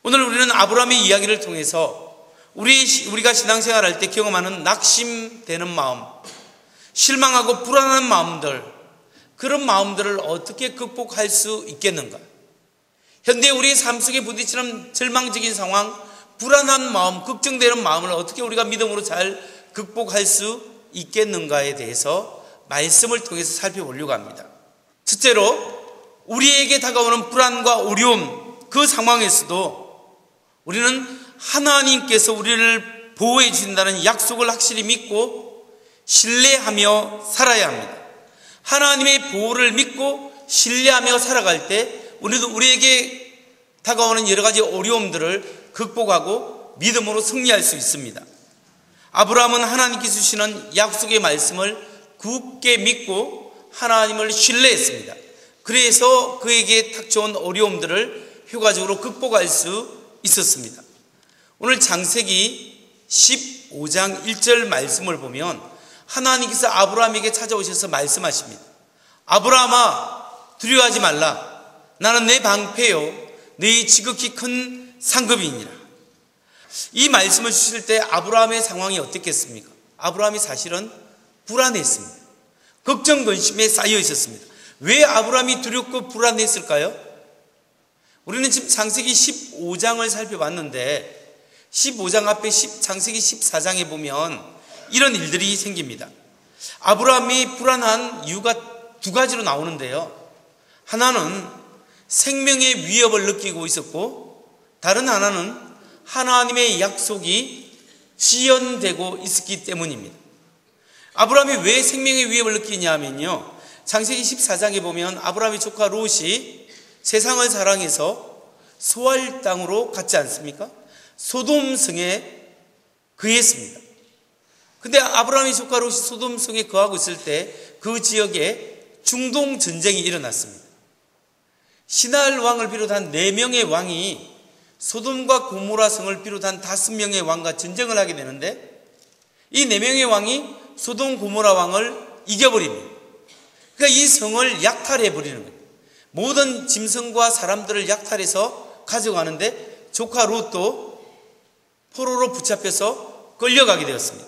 오늘 우리는 아브라함의 이야기를 통해서 우리가 신앙생활할 때 경험하는 낙심되는 마음, 실망하고 불안한 마음들, 그런 마음들을 어떻게 극복할 수 있겠는가? 현대 우리의 삶 속에 부딪히는 절망적인 상황, 불안한 마음, 걱정되는 마음을 어떻게 우리가 믿음으로 잘 극복할 수 있겠는가에 대해서 말씀을 통해서 살펴보려고 합니다. 첫째로 우리에게 다가오는 불안과 어려움, 그 상황에서도 우리는 하나님께서 우리를 보호해 주신다는 약속을 확실히 믿고 신뢰하며 살아야 합니다. 하나님의 보호를 믿고 신뢰하며 살아갈 때 우리에게 다가오는 여러 가지 어려움들을 극복하고 믿음으로 승리할 수 있습니다. 아브라함은 하나님께 주시는 약속의 말씀을 굳게 믿고 하나님을 신뢰했습니다. 그래서 그에게 닥쳐온 어려움들을 효과적으로 극복할 수 있었습니다. 오늘 창세기 15장 1절 말씀을 보면 하나님께서 아브라함에게 찾아오셔서 말씀하십니다. 아브라함아, 두려워하지 말라. 나는 내 방패요 너희 지극히 큰 상급이니라. 이 말씀을 주실 때 아브라함의 상황이 어땠겠습니까? 아브라함이 사실은 불안했습니다. 걱정 근심에 쌓여 있었습니다. 왜 아브라함이 두렵고 불안했을까요? 우리는 지금 창세기 15장을 살펴봤는데 15장 앞에 창세기 14장에 보면 이런 일들이 생깁니다. 아브라함이 불안한 이유가 두 가지로 나오는데요. 하나는 생명의 위협을 느끼고 있었고, 다른 하나는 하나님의 약속이 지연되고 있었기 때문입니다. 아브라함이 왜 생명의 위협을 느끼냐 하면요, 창세기 14장에 보면 아브라함의 조카 롯이 세상을 사랑해서 소알 땅으로 갔지 않습니까? 소돔성에 거했습니다. 근데 아브라함의 조카 롯이 소돔성에 거하고 있을 때 그 지역에 중동 전쟁이 일어났습니다. 시날 왕을 비롯한 4명의 왕이 소돔과 고모라 성을 비롯한 5명의 왕과 전쟁을 하게 되는데, 이 4명의 왕이 소돔 고모라 왕을 이겨버립니다. 그러니까 이 성을 약탈해 버리는 거예요. 모든 짐승과 사람들을 약탈해서 가져가는데 조카 롯도 포로로 붙잡혀서 끌려가게 되었습니다.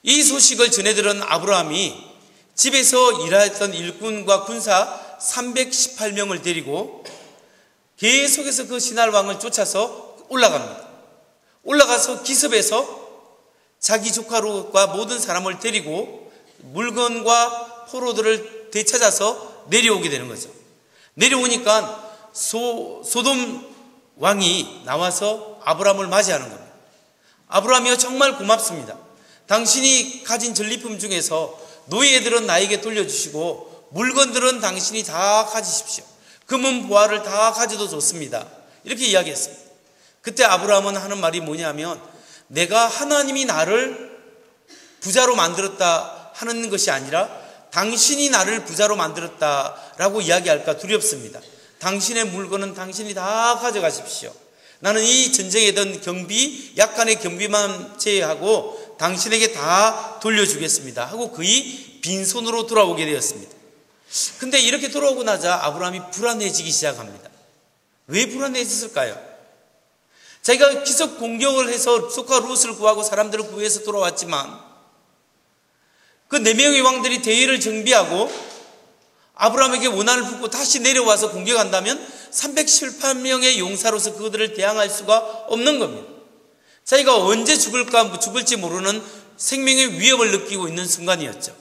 이 소식을 전해들은 아브라함이 집에서 일하였던 일꾼과 군사 318명을 데리고 계속해서 그 시날 왕을 쫓아서 올라갑니다. 올라가서 기습해서 자기 조카 롯과 모든 사람을 데리고 물건과 포로들을 되찾아서 내려오게 되는 거죠. 내려오니까 소돔 왕이 나와서 아브라함을 맞이하는 겁니다. 아브라함이여, 정말 고맙습니다. 당신이 가진 전리품 중에서 노예들은 나에게 돌려주시고 물건들은 당신이 다 가지십시오. 금은 보화를 다 가져도 좋습니다. 이렇게 이야기했습니다. 그때 아브라함은 하는 말이 뭐냐면, 내가 하나님이 나를 부자로 만들었다 하는 것이 아니라 당신이 나를 부자로 만들었다라고 이야기할까 두렵습니다. 당신의 물건은 당신이 다 가져가십시오. 나는 이 전쟁에 든 약간의 경비만 제외하고 당신에게 다 돌려주겠습니다 하고 거의 빈손으로 돌아오게 되었습니다. 근데 이렇게 돌아오고 나자 아브라함이 불안해지기 시작합니다. 왜 불안해졌을까요? 자기가 기습 공격을 해서 조카 롯을 구하고 사람들을 구해서 돌아왔지만 그 4명의 왕들이 대의를 정비하고 아브라함에게 원한을 품고 다시 내려와서 공격한다면 318명의 용사로서 그들을 대항할 수가 없는 겁니다. 자기가 언제 죽을지 모르는 생명의 위협을 느끼고 있는 순간이었죠.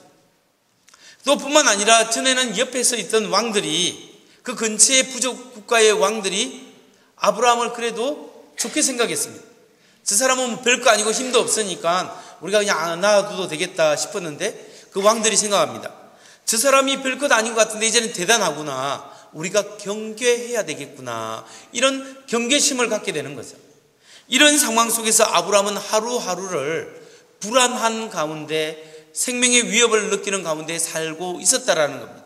또 뿐만 아니라 전에는 옆에서 있던 왕들이, 그 근처의 부족 국가의 왕들이 아브라함을 그래도 좋게 생각했습니다. 저 사람은 별거 아니고 힘도 없으니까 우리가 그냥 놔둬도 되겠다 싶었는데 그 왕들이 생각합니다. 저 사람이 별것 아닌 것 같은데 이제는 대단하구나, 우리가 경계해야 되겠구나, 이런 경계심을 갖게 되는 거죠. 이런 상황 속에서 아브라함은 하루하루를 불안한 가운데, 생명의 위협을 느끼는 가운데 살고 있었다라는 겁니다.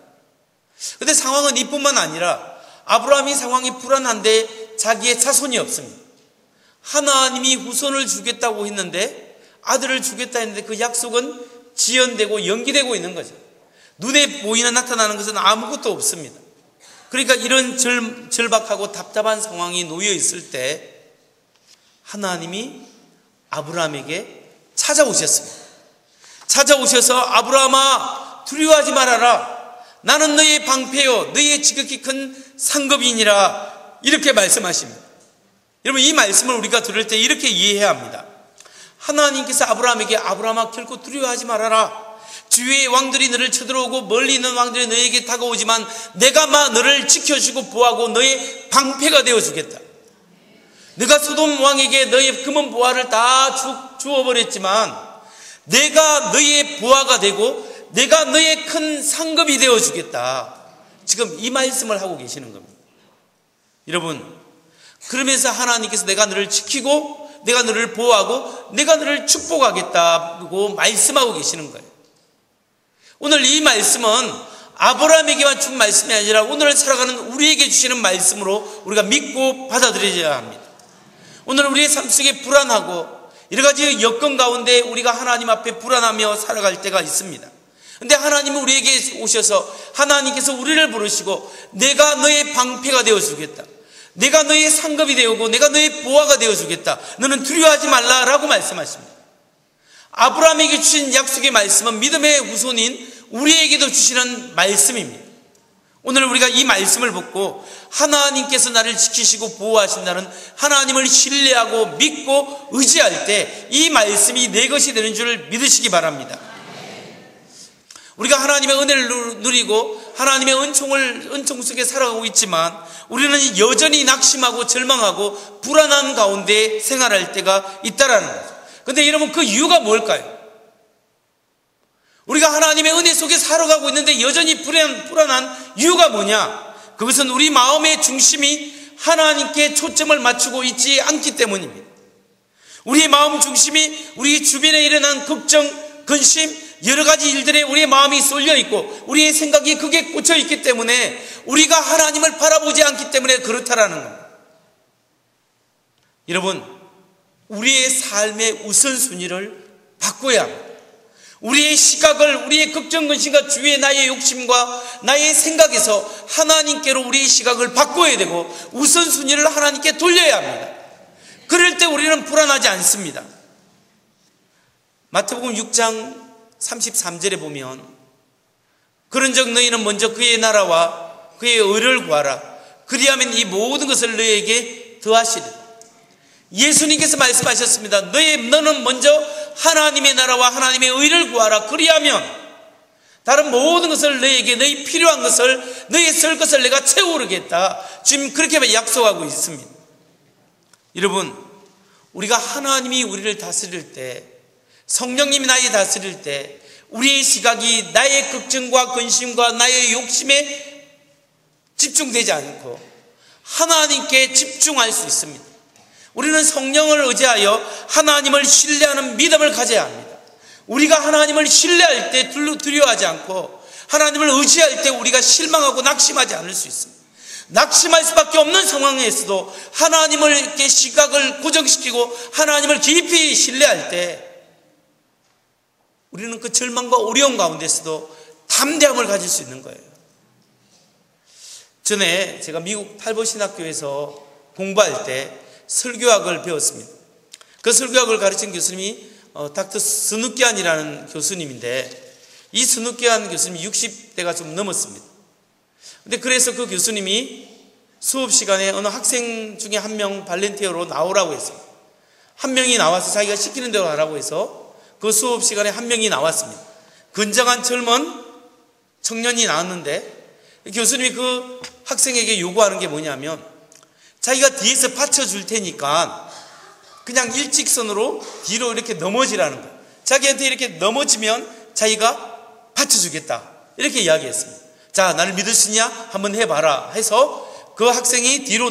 그런데 상황은 이뿐만 아니라 아브라함이 상황이 불안한데 자기의 자손이 없습니다. 하나님이 후손을 주겠다고 했는데, 아들을 주겠다 했는데 그 약속은 지연되고 연기되고 있는 거죠. 눈에 보이는 나타나는 것은 아무것도 없습니다. 그러니까 이런 절박하고 답답한 상황이 놓여 있을 때 하나님이 아브라함에게 찾아오셨습니다. 찾아오셔서 아브라함아 두려워하지 말아라. 나는 너의 방패요 너의 지극히 큰 상급이니라. 이렇게 말씀하십니다. 여러분, 이 말씀을 우리가 들을 때 이렇게 이해해야 합니다. 하나님께서 아브라함에게 아브라함아 결코 두려워하지 말아라. 주위의 왕들이 너를 쳐들어오고 멀리 있는 왕들이 너에게 다가오지만 내가 너를 지켜주고 보호하고 너의 방패가 되어주겠다. 내가 소돔 왕에게 너의 금은 보화를 다 주어버렸지만 내가 너의 보화가 되고 내가 너의 큰 상급이 되어주겠다. 지금 이 말씀을 하고 계시는 겁니다. 여러분, 그러면서 하나님께서 내가 너를 지키고 내가 너를 보호하고 내가 너를 축복하겠다고 말씀하고 계시는 거예요. 오늘 이 말씀은 아브라함에게만 준 말씀이 아니라 오늘 살아가는 우리에게 주시는 말씀으로 우리가 믿고 받아들여야 합니다. 오늘 우리의 삶 속에 불안하고 여러 가지 여건 가운데 우리가 하나님 앞에 불안하며 살아갈 때가 있습니다. 그런데 하나님은 우리에게 오셔서 하나님께서 우리를 부르시고 내가 너의 방패가 되어주겠다. 내가 너의 상급이 되어오고 내가 너의 보화가 되어주겠다. 너는 두려워하지 말라라고 말씀하십니다. 아브라함에게 주신 약속의 말씀은 믿음의 후손인 우리에게도 주시는 말씀입니다. 오늘 우리가 이 말씀을 듣고 하나님께서 나를 지키시고 보호하신다는 하나님을 신뢰하고 믿고 의지할 때 이 말씀이 내 것이 되는 줄 믿으시기 바랍니다. 우리가 하나님의 은혜를 누리고 하나님의 은총 속에 살아가고 있지만 우리는 여전히 낙심하고 절망하고 불안한 가운데 생활할 때가 있다라는 거죠. 그런데 여러분, 그 이유가 뭘까요? 우리가 하나님의 은혜 속에 살아가고 있는데 여전히 불안한 이유가 뭐냐? 그것은 우리 마음의 중심이 하나님께 초점을 맞추고 있지 않기 때문입니다. 우리의 마음 중심이 우리 주변에 일어난 걱정, 근심, 여러 가지 일들에 우리의 마음이 쏠려 있고 우리의 생각이 그게 꽂혀 있기 때문에 우리가 하나님을 바라보지 않기 때문에 그렇다라는 겁니다. 여러분, 우리의 삶의 우선순위를 바꿔야 합니다. 우리의 시각을 우리의 걱정, 근심과 주위의 나의 욕심과 나의 생각에서 하나님께로 우리의 시각을 바꿔야 되고 우선순위를 하나님께 돌려야 합니다. 그럴 때 우리는 불안하지 않습니다. 마태복음 6장 33절에 보면 그런즉 너희는 먼저 그의 나라와 그의 의를 구하라. 그리하면 이 모든 것을 너희에게 더하시리라. 예수님께서 말씀하셨습니다. 너는 먼저 하나님의 나라와 하나님의 의를 구하라. 그리하면 다른 모든 것을 너희에게 너희 필요한 것을 너희 쓸 것을 내가 채우겠다. 지금 그렇게 약속하고 있습니다. 여러분, 우리가 하나님이 우리를 다스릴 때, 성령님이 나를 다스릴 때 우리의 시각이 나의 걱정과 근심과 나의 욕심에 집중되지 않고 하나님께 집중할 수 있습니다. 우리는 성령을 의지하여 하나님을 신뢰하는 믿음을 가져야 합니다. 우리가 하나님을 신뢰할 때 두려워하지 않고 하나님을 의지할 때 우리가 실망하고 낙심하지 않을 수 있습니다. 낙심할 수밖에 없는 상황에서도 하나님을 이렇게 시각을 고정시키고 하나님을 깊이 신뢰할 때 우리는 그 절망과 어려움 가운데서도 담대함을 가질 수 있는 거예요. 전에 제가 미국 탈보신학교에서 공부할 때 설교학을 배웠습니다. 그 설교학을 가르친 교수님이 닥터 스누키안이라는 교수님인데 이 스누키안 교수님이 60대가 좀 넘었습니다. 근데 그래서 그 교수님이 수업 시간에 어느 학생 중에 한 명 발렌티어로 나오라고 했어요. 한 명이 나와서 자기가 시키는 대로 하라고 해서 그 수업 시간에 한 명이 나왔습니다. 건장한 젊은 청년이 나왔는데 교수님이 그 학생에게 요구하는 게 뭐냐면 자기가 뒤에서 받쳐줄 테니까 그냥 일직선으로 뒤로 이렇게 넘어지라는 거예요. 자기한테 이렇게 넘어지면 자기가 받쳐주겠다. 이렇게 이야기했습니다. 자, 나를 믿을 수 있냐? 한번 해봐라 해서 그 학생이 뒤로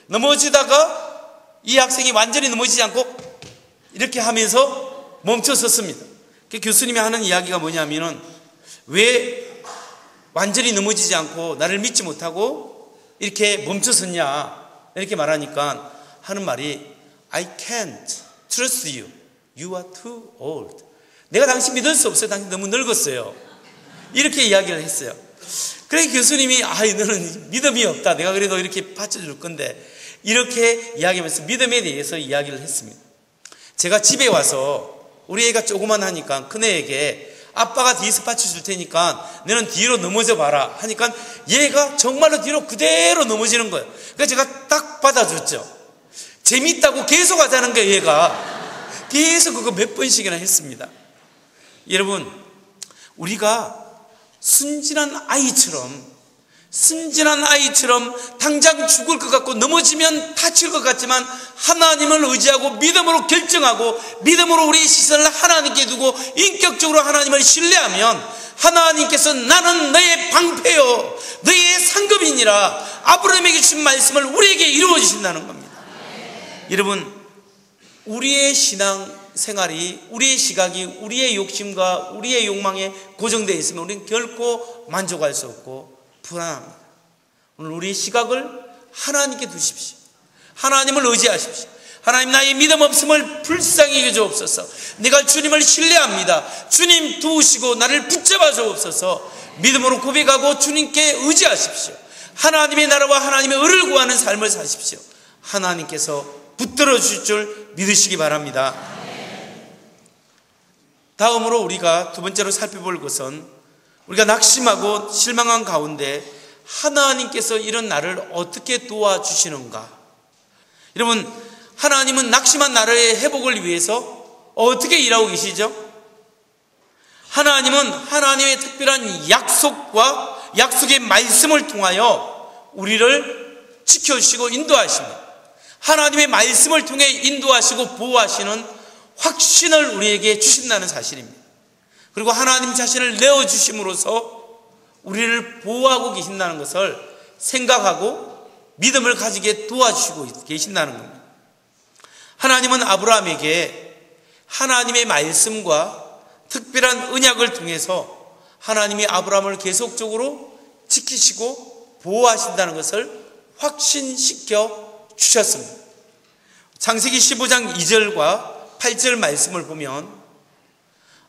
넘어지다가 이 학생이 완전히 넘어지지 않고 이렇게 하면서 멈춰섰습니다. 교수님이 하는 이야기가 뭐냐면은 왜 완전히 넘어지지 않고 나를 믿지 못하고 이렇게 멈춰섰냐 이렇게 말하니까 하는 말이 I can't trust you. You are too old. 내가 당신 믿을 수 없어요. 당신 너무 늙었어요. 이렇게 이야기를 했어요. 그래 교수님이 너는 믿음이 없다. 내가 그래도 이렇게 받쳐줄 건데 이렇게 이야기하면서 믿음에 대해서 이야기를 했습니다. 제가 집에 와서 우리 애가 조그만 하니까 큰애에게 아빠가 뒤에서 받쳐줄 테니까 너는 뒤로 넘어져 봐라 하니까 얘가 정말로 뒤로 그대로 넘어지는 거예요. 그래서 제가 딱 받아줬죠. 재밌다고 계속 하자는 거예요. 얘가 계속 그거 몇 번씩이나 했습니다. 여러분, 우리가 순진한 아이처럼 당장 죽을 것 같고 넘어지면 다칠 것 같지만 하나님을 의지하고 믿음으로 결정하고 믿음으로 우리의 시선을 하나님께 두고 인격적으로 하나님을 신뢰하면 하나님께서 나는 너의 방패요 너의 상급이니라 아브라함에게 주신 말씀을 우리에게 이루어 주신다는 겁니다. 여러분, 우리의 신앙생활이 우리의 시각이 우리의 욕심과 우리의 욕망에 고정되어 있으면 우리는 결코 만족할 수 없고 불안합니다. 오늘 우리의 시각을 하나님께 두십시오. 하나님을 의지하십시오. 하나님, 나의 믿음 없음을 불쌍히 여겨주옵소서. 내가 주님을 신뢰합니다. 주님 도우시고 나를 붙잡아 주옵소서. 믿음으로 고백하고 주님께 의지하십시오. 하나님의 나라와 하나님의 의를 구하는 삶을 사십시오. 하나님께서 붙들어 주실 줄 믿으시기 바랍니다. 다음으로 우리가 두 번째로 살펴볼 것은 우리가 낙심하고 실망한 가운데 하나님께서 이런 나를 어떻게 도와주시는가. 여러분, 하나님은 낙심한 나라의 회복을 위해서 어떻게 일하고 계시죠? 하나님은 하나님의 특별한 약속과 약속의 말씀을 통하여 우리를 지켜주시고 인도하십니다. 하나님의 말씀을 통해 인도하시고 보호하시는 확신을 우리에게 주신다는 사실입니다. 그리고 하나님 자신을 내어주심으로써 우리를 보호하고 계신다는 것을 생각하고 믿음을 가지게 도와주시고 계신다는 겁니다. 하나님은 아브라함에게 하나님의 말씀과 특별한 언약을 통해서 하나님이 아브라함을 계속적으로 지키시고 보호하신다는 것을 확신시켜 주셨습니다. 창세기 15장 2절과 8절 말씀을 보면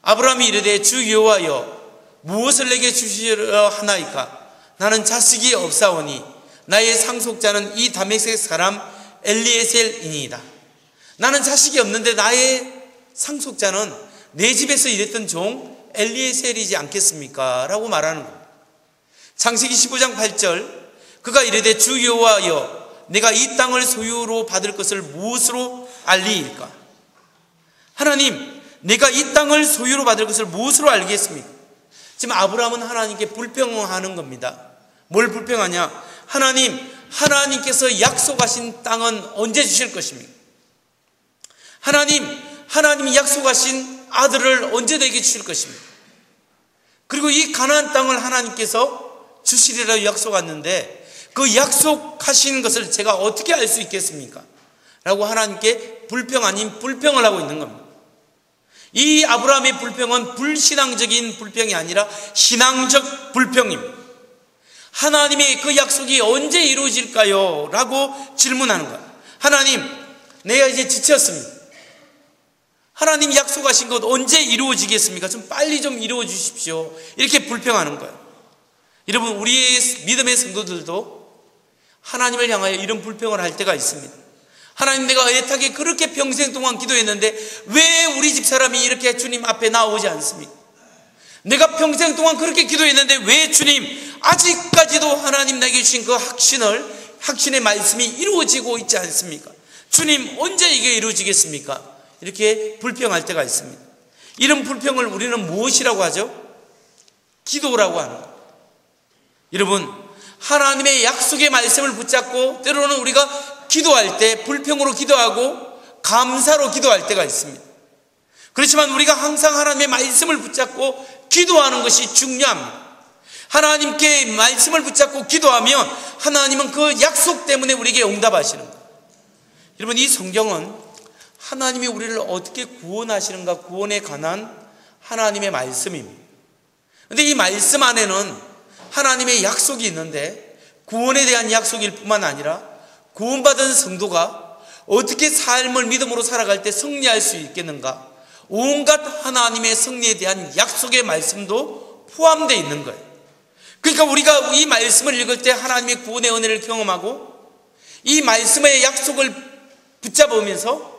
아브라함이 이르되 주 여호와여 무엇을 내게 주시려 하나이까? 나는 자식이 없사오니 나의 상속자는 이 다메섹 사람 엘리에셀이니이다. 나는 자식이 없는데 나의 상속자는 내 집에서 일했던 종 엘리에셀이지 않겠습니까? 라고 말하는 겁니다. 창세기 15장 8절 그가 이르되 주 여호와여 내가 이 땅을 소유로 받을 것을 무엇으로 알리일까? 하나님, 내가 이 땅을 소유로 받을 것을 무엇으로 알겠습니까? 지금 아브라함은 하나님께 불평하는 겁니다. 뭘 불평하냐? 하나님, 하나님께서 약속하신 땅은 언제 주실 것입니까? 하나님, 하나님이 약속하신 아들을 언제 내게 주실 것입니까? 그리고 이 가나안 땅을 하나님께서 주시리라 약속했는데 그 약속하신 것을 제가 어떻게 알 수 있겠습니까? 라고 하나님께 불평 아닌 불평을 하고 있는 겁니다. 이 아브라함의 불평은 불신앙적인 불평이 아니라 신앙적 불평입니다. 하나님의 그 약속이 언제 이루어질까요? 라고 질문하는 거예요. 하나님, 내가 이제 지쳤습니다. 하나님 약속하신 것 언제 이루어지겠습니까? 좀 빨리 좀 이루어 주십시오. 이렇게 불평하는 거예요. 여러분, 우리의 믿음의 성도들도 하나님을 향하여 이런 불평을 할 때가 있습니다. 하나님, 내가 애타게 그렇게 평생 동안 기도했는데 왜 우리 집 사람이 이렇게 주님 앞에 나오지 않습니까? 내가 평생 동안 그렇게 기도했는데 왜 주님 아직까지도 하나님 내게 주신 그 확신의 말씀이 이루어지고 있지 않습니까? 주님, 언제 이게 이루어지겠습니까? 이렇게 불평할 때가 있습니다. 이런 불평을 우리는 무엇이라고 하죠? 기도라고 하는 거예요. 여러분, 하나님의 약속의 말씀을 붙잡고 때로는 우리가 기도할 때 불평으로 기도하고 감사로 기도할 때가 있습니다. 그렇지만 우리가 항상 하나님의 말씀을 붙잡고 기도하는 것이 중요합니다. 하나님께 말씀을 붙잡고 기도하면 하나님은 그 약속 때문에 우리에게 응답하시는 거예요. 여러분, 이 성경은 하나님이 우리를 어떻게 구원하시는가, 구원에 관한 하나님의 말씀입니다. 그런데 이 말씀 안에는 하나님의 약속이 있는데 구원에 대한 약속일 뿐만 아니라 구원받은 성도가 어떻게 삶을 믿음으로 살아갈 때 승리할 수 있겠는가, 온갖 하나님의 승리에 대한 약속의 말씀도 포함되어 있는 거예요. 그러니까 우리가 이 말씀을 읽을 때 하나님의 구원의 은혜를 경험하고 이 말씀의 약속을 붙잡으면서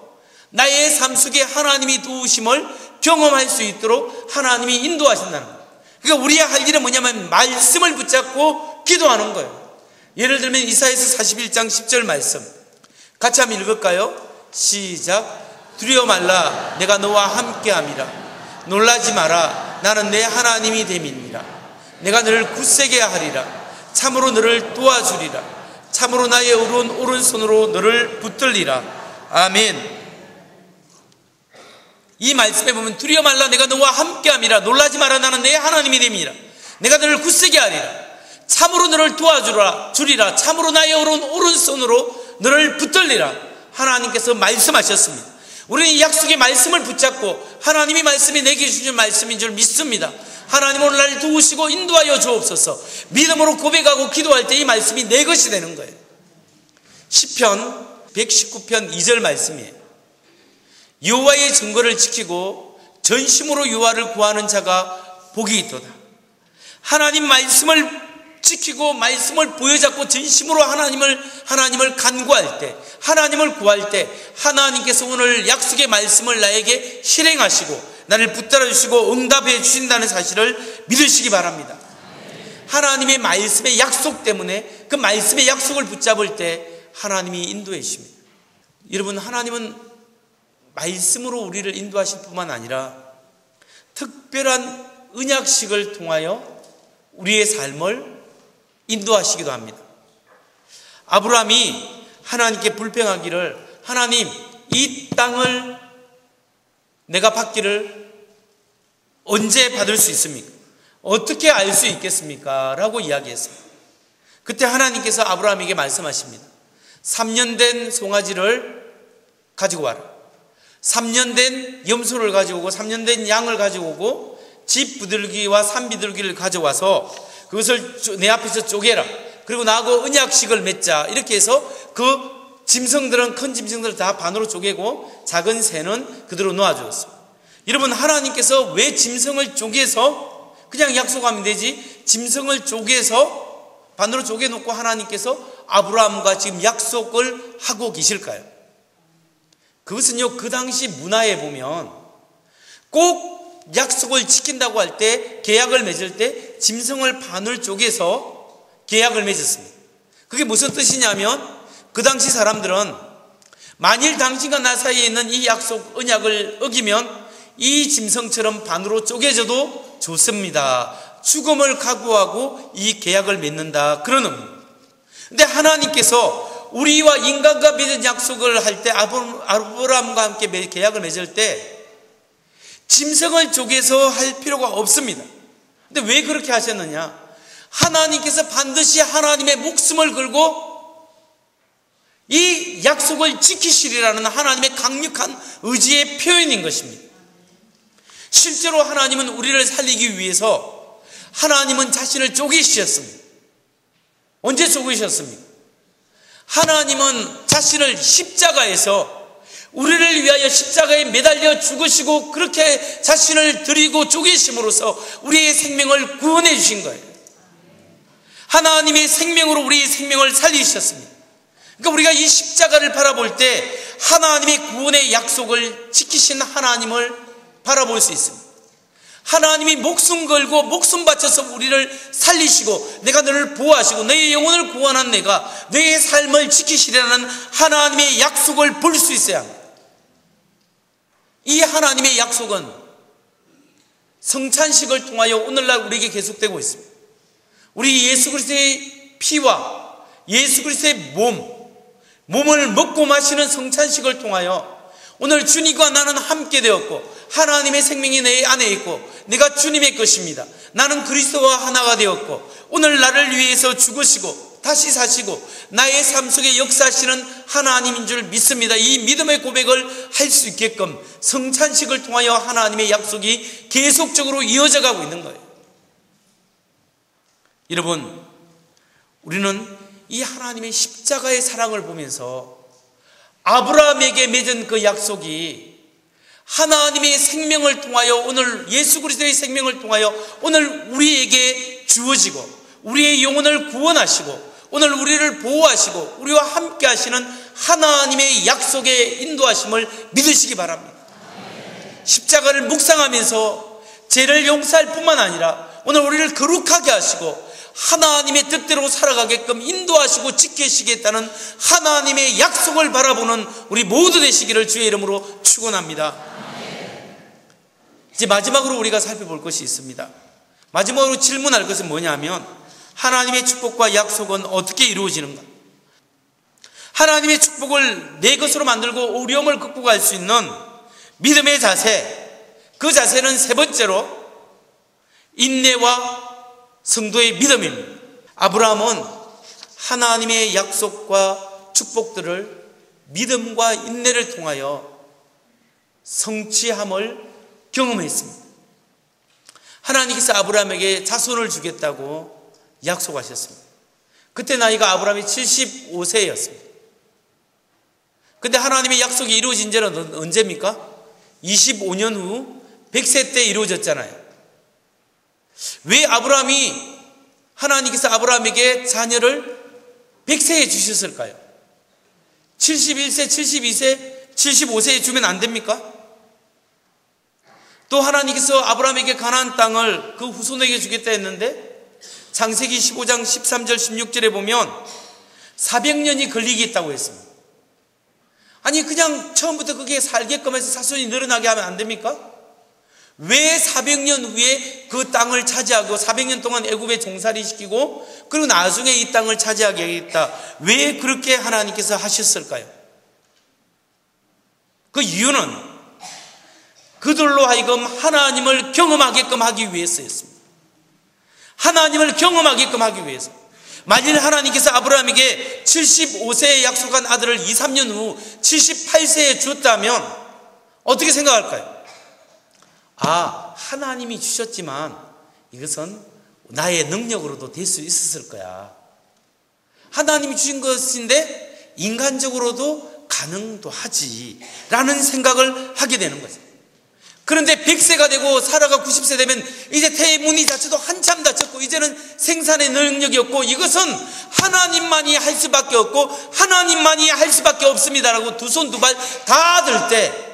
나의 삶 속에 하나님이 도우심을 경험할 수 있도록 하나님이 인도하신다는 거예요. 그러니까 우리의 할 일은 뭐냐면 말씀을 붙잡고 기도하는 거예요. 예를 들면 이사야서 41장 10절 말씀 같이 한번 읽을까요? 시작. 두려워 말라, 내가 너와 함께함이라. 놀라지 마라, 나는 내 하나님이 됨이니라. 내가 너를 굳세게 하리라. 참으로 너를 도와주리라. 참으로 나의 오른손으로 너를 붙들리라. 아멘. 이 말씀에 보면 두려워 말라, 내가 너와 함께함이라. 놀라지 마라, 나는 내 하나님이 됨이라. 내가 너를 굳세게 하리라. 참으로 너를 도와주리라. 참으로 나의 오른손으로 너를 붙들리라. 하나님께서 말씀하셨습니다. 우리는 이 약속의 말씀을 붙잡고 하나님이 말씀이 내게 주신 말씀인 줄 믿습니다. 하나님 오늘 날 도우시고 인도하여 주옵소서. 믿음으로 고백하고 기도할 때 이 말씀이 내 것이 되는 거예요. 시편 119편 2절 말씀이에요. 여호와의 증거를 지키고 전심으로 여호와를 구하는 자가 복이 있도다. 하나님 말씀을 지키고 말씀을 보여잡고 전심으로 하나님을 간구할 때, 하나님을 구할 때 하나님께서 오늘 약속의 말씀을 나에게 실행하시고 나를 붙들어 주시고 응답해 주신다는 사실을 믿으시기 바랍니다. 하나님의 말씀의 약속 때문에 그 말씀의 약속을 붙잡을 때 하나님이 인도해 주십니다. 여러분, 하나님은 말씀으로 우리를 인도하실 뿐만 아니라 특별한 언약식을 통하여 우리의 삶을 인도하시기도 합니다. 아브라함이 하나님께 불평하기를, 하나님, 이 땅을 내가 받기를 언제 받을 수 있습니까? 어떻게 알 수 있겠습니까? 라고 이야기했습니다. 그때 하나님께서 아브라함에게 말씀하십니다. 3년 된 송아지를 가지고 와라. 3년 된 염소를 가지고 오고 3년 된 양을 가지고 오고 집 비둘기와 산 비둘기를 가져와서 그것을 내 앞에서 쪼개라. 그리고 나하고 언약식을 맺자. 이렇게 해서 그 짐승들은, 큰 짐승들을 다 반으로 쪼개고 작은 새는 그대로 놓아주었습니다. 여러분, 하나님께서 왜 짐승을 쪼개서 그냥 약속하면 되지 짐승을 쪼개서 반으로 쪼개놓고 하나님께서 아브라함과 지금 약속을 하고 계실까요? 그것은요, 그 당시 문화에 보면 꼭 약속을 지킨다고 할 때, 계약을 맺을 때 짐승을 반을 쪼개서 계약을 맺었습니다. 그게 무슨 뜻이냐면 그 당시 사람들은 만일 당신과 나 사이에 있는 이 약속, 언약을 어기면 이 짐승처럼 반으로 쪼개져도 좋습니다. 죽음을 각오하고 이 계약을 맺는다, 그런 의미입니다. 근데 하나님께서 우리와 인간과 맺은 약속을 할 때, 아브라함과 함께 계약을 맺을 때 짐승을 쪼개서 할 필요가 없습니다. 근데 왜 그렇게 하셨느냐? 하나님께서 반드시 하나님의 목숨을 걸고 이 약속을 지키시리라는 하나님의 강력한 의지의 표현인 것입니다. 실제로 하나님은 우리를 살리기 위해서 하나님은 자신을 쪼개셨습니다. 언제 쪼개셨습니까? 하나님은 자신을 십자가에서 우리를 위하여 십자가에 매달려 죽으시고 그렇게 자신을 드리고 쪼개심으로써 우리의 생명을 구원해 주신 거예요. 하나님의 생명으로 우리의 생명을 살리셨습니다. 그러니까 우리가 이 십자가를 바라볼 때 하나님의 구원의 약속을 지키신 하나님을 바라볼 수 있습니다. 하나님이 목숨 걸고 목숨 바쳐서 우리를 살리시고 내가 너를 보호하시고 너의 영혼을 구원한 내가 너의 삶을 지키시리라는 하나님의 약속을 볼 수 있어야 합니다. 이 하나님의 약속은 성찬식을 통하여 오늘날 우리에게 계속되고 있습니다. 우리 예수 그리스도의 피와 예수 그리스도의 몸을 먹고 마시는 성찬식을 통하여 오늘 주님과 나는 함께 되었고 하나님의 생명이 내 안에 있고 내가 주님의 것입니다. 나는 그리스도와 하나가 되었고 오늘 나를 위해서 죽으시고 다시 사시고 나의 삶 속에 역사하시는 하나님인 줄 믿습니다. 이 믿음의 고백을 할 수 있게끔 성찬식을 통하여 하나님의 약속이 계속적으로 이어져 가고 있는 거예요. 여러분, 우리는 이 하나님의 십자가의 사랑을 보면서 아브라함에게 맺은 그 약속이 하나님의 생명을 통하여 오늘 예수 그리스도의 생명을 통하여 오늘 우리에게 주어지고 우리의 영혼을 구원하시고 오늘 우리를 보호하시고 우리와 함께 하시는 하나님의 약속의 인도하심을 믿으시기 바랍니다. 십자가를 묵상하면서 죄를 용서할 뿐만 아니라 오늘 우리를 거룩하게 하시고 하나님의 뜻대로 살아가게끔 인도하시고 지키시겠다는 하나님의 약속을 바라보는 우리 모두 되시기를 주의 이름으로 축원합니다. 이제 마지막으로 우리가 살펴볼 것이 있습니다. 마지막으로 질문할 것은 뭐냐면 하나님의 축복과 약속은 어떻게 이루어지는가? 하나님의 축복을 내 것으로 만들고 어려움을 극복할 수 있는 믿음의 자세, 그 자세는 세 번째로 인내와 성도의 믿음입니다. 아브라함은 하나님의 약속과 축복들을 믿음과 인내를 통하여 성취함을 경험했습니다. 하나님께서 아브라함에게 자손을 주겠다고 약속하셨습니다. 그때 나이가 아브라함이 75세였습니다. 근데 하나님의 약속이 이루어진 지는 언제입니까? 25년 후 100세 때 이루어졌잖아요. 왜 하나님께서 아브라함에게 자녀를 100세에 주셨을까요? 71세, 72세, 75세에 주면 안 됩니까? 또 하나님께서 아브라함에게 가나안 땅을 그 후손에게 주겠다 했는데 창세기 15장 13절 16절에 보면 400년이 걸리겠다고 했습니다. 아니 그냥 처음부터 그게 살게끔 해서 자손이 늘어나게 하면 안 됩니까? 왜 400년 후에 그 땅을 차지하고 400년 동안 애굽에 종살이 시키고 그리고 나중에 이 땅을 차지하게 하겠다. 왜 그렇게 하나님께서 하셨을까요? 그 이유는 그들로 하여금 하나님을 경험하게끔 하기 위해서였습니다. 하나님을 경험하게끔 하기 위해서. 만일 하나님께서 아브라함에게 75세에 약속한 아들을 2, 3년 후 78세에 주었다면 어떻게 생각할까요? 하나님이 주셨지만 이것은 나의 능력으로도 될 수 있었을 거야. 하나님이 주신 것인데 인간적으로도 가능도 하지 라는 생각을 하게 되는 거죠. 그런데 100세가 되고 사라가 90세 되면 이제 태의 문이 자체도 한참 닫혔고 이제는 생산의 능력이 없고 이것은 하나님만이 할 수밖에 없고 하나님만이 할 수밖에 없습니다라고 두 손 두 발 다 들 때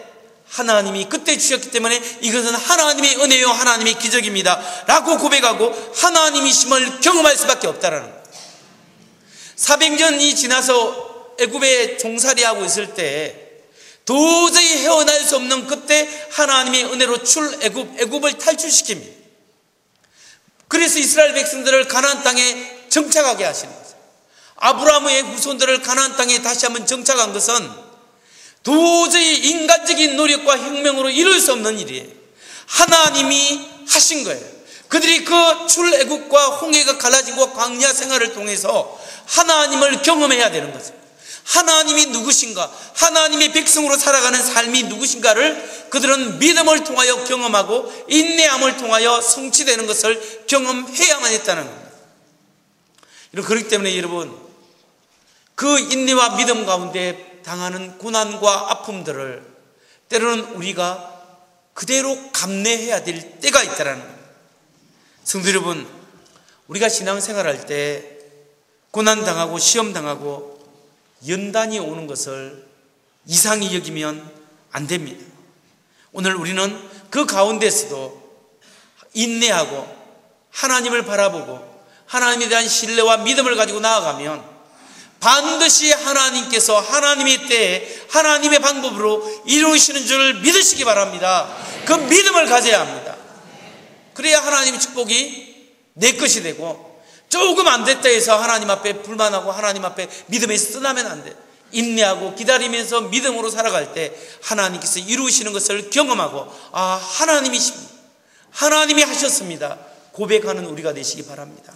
하나님이 그때 주셨기 때문에 이것은 하나님의 은혜요 하나님의 기적입니다 라고 고백하고 하나님이심을 경험할 수밖에 없다라는 거예요. 400년이 지나서 애굽에 종살이하고 있을 때 도저히 헤어날 수 없는 그때 하나님의 은혜로 애굽을 탈출시킵니다. 그래서 이스라엘 백성들을 가나안 땅에 정착하게 하시는 거죠. 아브라함의 후손들을 가나안 땅에 다시 한번 정착한 것은 도저히 인간적인 노력과 혁명으로 이룰 수 없는 일이에요. 하나님이 하신 거예요. 그들이 그 출애굽과 홍해가 갈라지고 광야 생활을 통해서 하나님을 경험해야 되는 거죠. 하나님이 누구신가, 하나님의 백성으로 살아가는 삶이 누구신가를 그들은 믿음을 통하여 경험하고 인내함을 통하여 성취되는 것을 경험해야만 했다는 겁니다. 그렇기 때문에 여러분, 그 인내와 믿음 가운데 당하는 고난과 아픔들을 때로는 우리가 그대로 감내해야 될 때가 있다는 겁니다. 성도 여러분, 우리가 신앙생활할 때 고난당하고 시험당하고 연단이 오는 것을 이상히 여기면 안 됩니다. 오늘 우리는 그 가운데서도 인내하고 하나님을 바라보고 하나님에 대한 신뢰와 믿음을 가지고 나아가면 반드시 하나님께서 하나님의 때에 하나님의 방법으로 이루시는 줄 믿으시기 바랍니다. 그 믿음을 가져야 합니다. 그래야 하나님의 축복이 내 것이 되고 조금 안 됐다 해서 하나님 앞에 불만하고 하나님 앞에 믿음에서 떠나면 안 돼. 인내하고 기다리면서 믿음으로 살아갈 때 하나님께서 이루시는 것을 경험하고 하나님이십니다. 하나님이 하셨습니다. 고백하는 우리가 되시기 바랍니다.